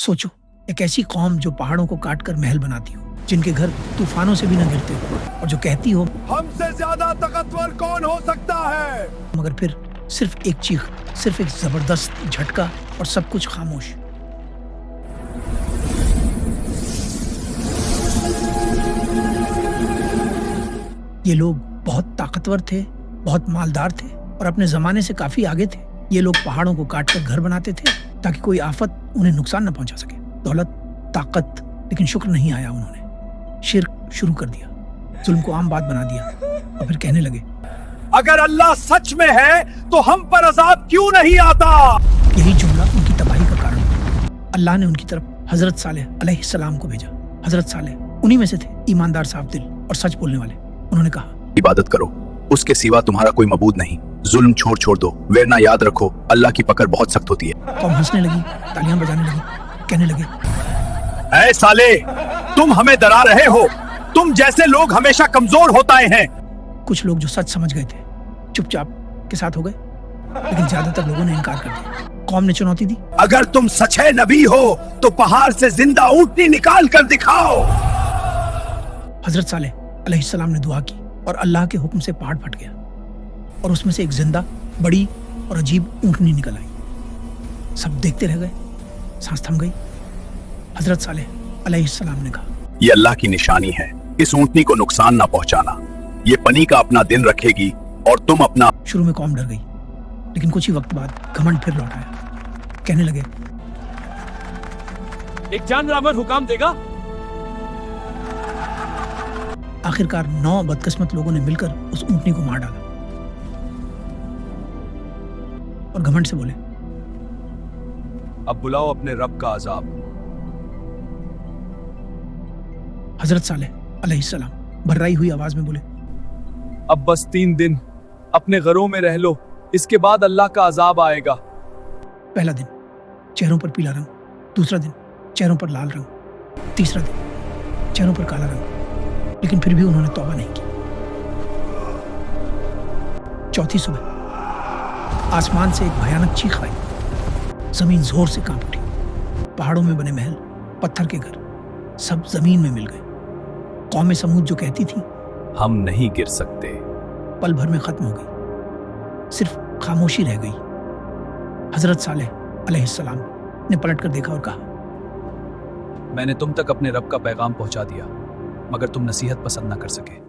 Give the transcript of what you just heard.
सोचो, एक ऐसी कौम जो पहाड़ों को काट कर महल बनाती हो, जिनके घर तूफानों से भी न गिरते हो, और जो कहती हो हमसे ज्यादा ताकतवर कौन हो सकता है, मगर फिर सिर्फ एक चीख, सिर्फ एक जबरदस्त झटका और सब कुछ खामोश। ये लोग बहुत ताकतवर थे, बहुत मालदार थे और अपने जमाने से काफी आगे थे। ये लोग पहाड़ों को काट कर घर बनाते थे ताकि कोई आफत उन्हें नुकसान न पहुंचा सके। दौलत, ताकत, लेकिन शुक्र नहीं आया उन्होंने। शिर्क शुरू कर दिया, जुल्म को आम बात बना दिया और फिर कहने लगे, अगर अल्लाह सच में है तो हम पर अजाब क्यों नहीं आता। यही जुमला उनकी तबाही का कारण था। अल्लाह ने उनकी तरफ हजरत सालेह अलैहिस्सलाम को भेजा। हजरत सालेह उन्हीं में से थे, ईमानदार, साफ दिल और सच बोलने वाले। उन्होंने कहा, इबादत करो, उसके सिवा तुम्हारा कोई मबूद नहीं। जुल्म छोड़ दो, वरना याद रखो अल्लाह की पकड़ बहुत सख्त होती है। कौम हंसने लगी, तालियां बजाने लगी, कहने लगे, ऐ साले, तुम हमें डरा रहे हो। तुम जैसे लोग हमेशा कमजोर होते हैं। कुछ लोग जो सच समझ गए थे चुपचाप के साथ हो गए, लेकिन ज्यादातर लोगों ने इनकार कर दिया। कौम ने चुनौती दी, अगर तुम सच्चे नबी हो तो पहाड़ से जिंदा ऊंटनी निकाल कर दिखाओ। हजरत सालेह अलैहिस्सलाम ने दुआ की और अल्लाह के हुक्म से पहाड़ फट गया और उसमें से एक जिंदा, बड़ी और अजीब ऊंटनी निकल आई। सब देखते रह गए, सांस थम गई। हजरत सालेह अलैहिस्सलाम ने कहा, ये अल्लाह की निशानी है, इस ऊंटनी को नुकसान ना पहुंचाना। ये पनी का अपना दिन रखेगी और तुम अपना। शुरू में कौम डर गई, लेकिन कुछ ही वक्त बाद घमंड फिर लौट आया। कहने लगे, एक जानवर हुकाम देगा। आखिरकार 9 बदकिस्मत लोगों ने मिलकर उस ऊंटनी को मार डाला और घमंड से बोले, अब बुलाओ अपने रब का अजाब। हजरत सालेह अलैहिस्सलाम भर्राई हुई आवाज में बोले, अब बस 3 दिन अपने घरों में रह लो, इसके बाद अल्लाह का अजाब आएगा। पहला दिन चेहरों पर पीला रंग, दूसरा दिन चेहरों पर लाल रंग, तीसरा दिन चेहरों पर काला रंग, लेकिन फिर भी उन्होंने तौबा नहीं की। चौथी सुबह आसमान से एक भयानक चीख आई। जमीन जोर से कांप उठी। पहाड़ों में बने महल, पत्थर के घर सब जमीन में मिल गए। कौम समूद जो कहती थी हम नहीं गिर सकते, पल भर में खत्म हो गई। सिर्फ खामोशी रह गई। हजरत सालेह अलैहिस्सलाम ने पलट कर देखा और कहा, मैंने तुम तक अपने रब का पैगाम पहुंचा दिया, मगर तुम नसीहत पसंद ना कर सके।